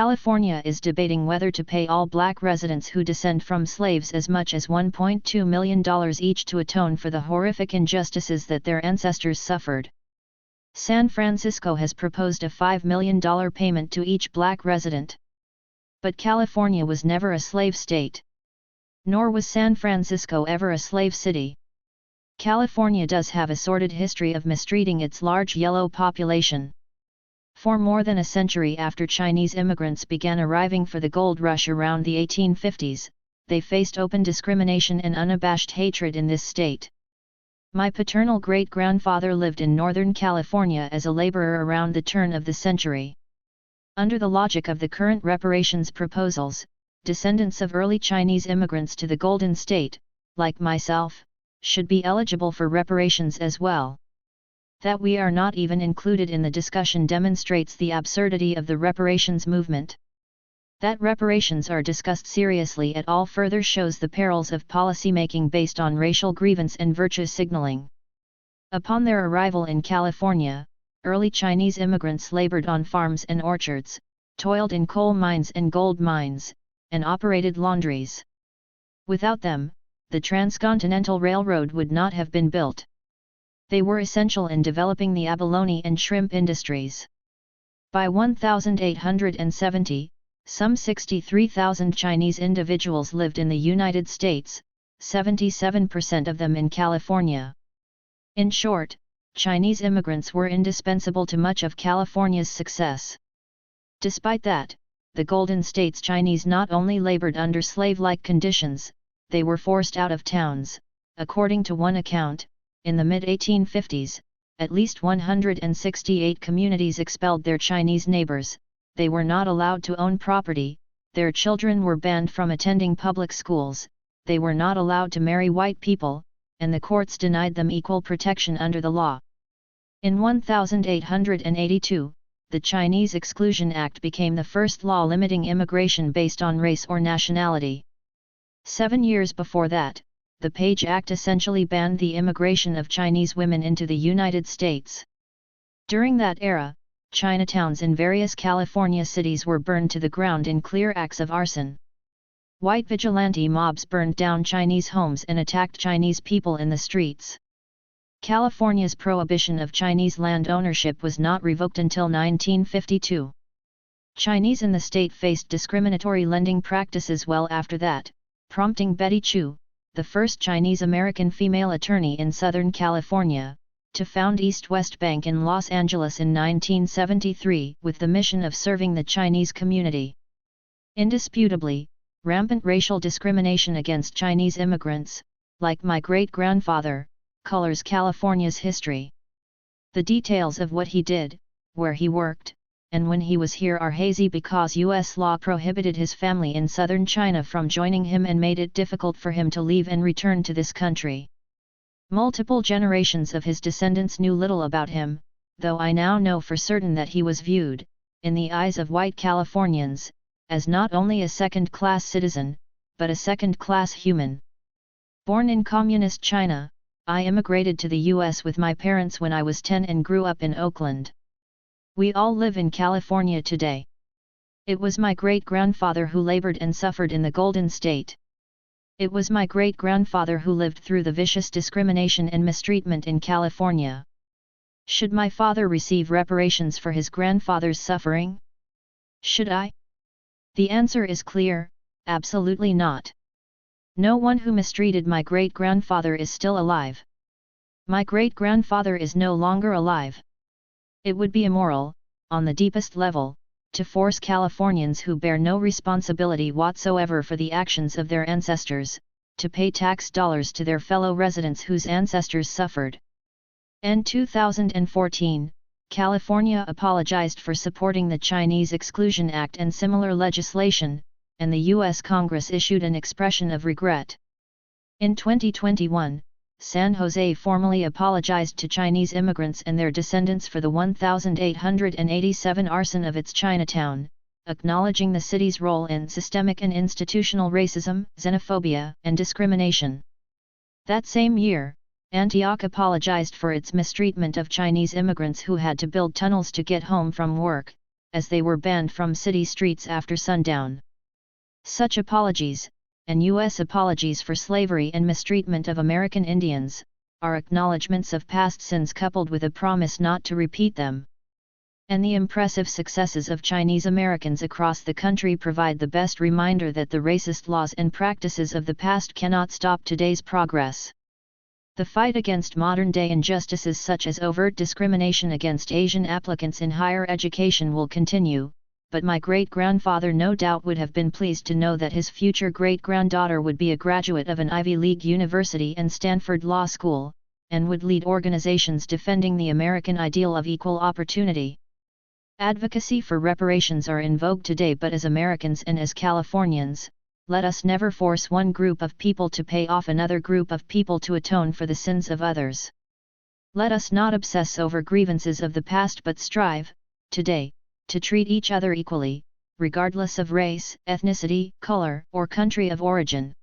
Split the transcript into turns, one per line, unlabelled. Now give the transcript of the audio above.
California is debating whether to pay all black residents who descend from slaves as much as $1.2 million each to atone for the horrific injustices that their ancestors suffered. San Francisco has proposed a $5 million payment to each black resident. But California was never a slave state. Nor was San Francisco ever a slave city. California does have a sordid history of mistreating its large yellow population. For more than a century after Chinese immigrants began arriving for the gold rush around the 1850s, they faced open discrimination and unabashed hatred in this state. My paternal great-grandfather lived in Northern California as a laborer around the turn of the century. Under the logic of the current reparations proposals, descendants of early Chinese immigrants to the Golden State, like myself, should be eligible for reparations as well. That we are not even included in the discussion demonstrates the absurdity of the reparations movement. That reparations are discussed seriously at all further shows the perils of policymaking based on racial grievance and virtue signaling. Upon their arrival in California, early Chinese immigrants labored on farms and orchards, toiled in coal mines and gold mines, and operated laundries. Without them, the Transcontinental Railroad would not have been built. They were essential in developing the abalone and shrimp industries. By 1870, some 63,000 Chinese individuals lived in the United States, 77% of them in California. In short, Chinese immigrants were indispensable to much of California's success. Despite that, the Golden State's Chinese not only labored under slave-like conditions, they were forced out of towns. According to one account, in the mid-1850s, at least 168 communities expelled their Chinese neighbors. They were not allowed to own property, their children were banned from attending public schools, they were not allowed to marry white people, and the courts denied them equal protection under the law. In 1882, the Chinese Exclusion Act became the first law limiting immigration based on race or nationality. 7 years before that, the Page Act essentially banned the immigration of Chinese women into the United States. During that era, Chinatowns in various California cities were burned to the ground in clear acts of arson. White vigilante mobs burned down Chinese homes and attacked Chinese people in the streets. California's prohibition of Chinese land ownership was not revoked until 1952. Chinese in the state faced discriminatory lending practices well after that, prompting Betty Chu, the first Chinese-American female attorney in Southern California, to found East West Bank in Los Angeles in 1973 with the mission of serving the Chinese community. Indisputably, rampant racial discrimination against Chinese immigrants, like my great-grandfather, colors California's history. The details of what he did, where he worked, and when he was here are hazy because U.S. law prohibited his family in southern China from joining him and made it difficult for him to leave and return to this country. Multiple generations of his descendants knew little about him, though I now know for certain that he was viewed, in the eyes of white Californians, as not only a second-class citizen, but a second-class human. Born in communist China, I immigrated to the U.S. with my parents when I was 10 and grew up in Oakland. We all live in California today. It was my great-grandfather who labored and suffered in the Golden State. It was my great-grandfather who lived through the vicious discrimination and mistreatment in California. Should my father receive reparations for his grandfather's suffering? Should I? The answer is clear, absolutely not. No one who mistreated my great-grandfather is still alive. My great-grandfather is no longer alive. It would be immoral, on the deepest level, to force Californians who bear no responsibility whatsoever for the actions of their ancestors, to pay tax dollars to their fellow residents whose ancestors suffered. In 2014, California apologized for supporting the Chinese Exclusion Act and similar legislation, and the U.S. Congress issued an expression of regret. In 2021, San Jose formally apologized to Chinese immigrants and their descendants for the 1,887 arson of its Chinatown, acknowledging the city's role in systemic and institutional racism, xenophobia, and discrimination. That same year, Antioch apologized for its mistreatment of Chinese immigrants who had to build tunnels to get home from work, as they were banned from city streets after sundown. Such apologies, and U.S. apologies for slavery and mistreatment of American Indians, are acknowledgments of past sins coupled with a promise not to repeat them. And the impressive successes of Chinese Americans across the country provide the best reminder that the racist laws and practices of the past cannot stop today's progress. The fight against modern-day injustices such as overt discrimination against Asian applicants in higher education will continue, but my great-grandfather no doubt would have been pleased to know that his future great-granddaughter would be a graduate of an Ivy League university and Stanford Law School, and would lead organizations defending the American ideal of equal opportunity. Advocacy for reparations are in vogue today, but as Americans and as Californians, let us never force one group of people to pay off another group of people to atone for the sins of others. Let us not obsess over grievances of the past but strive, today, to treat each other equally, regardless of race, ethnicity, color, or country of origin.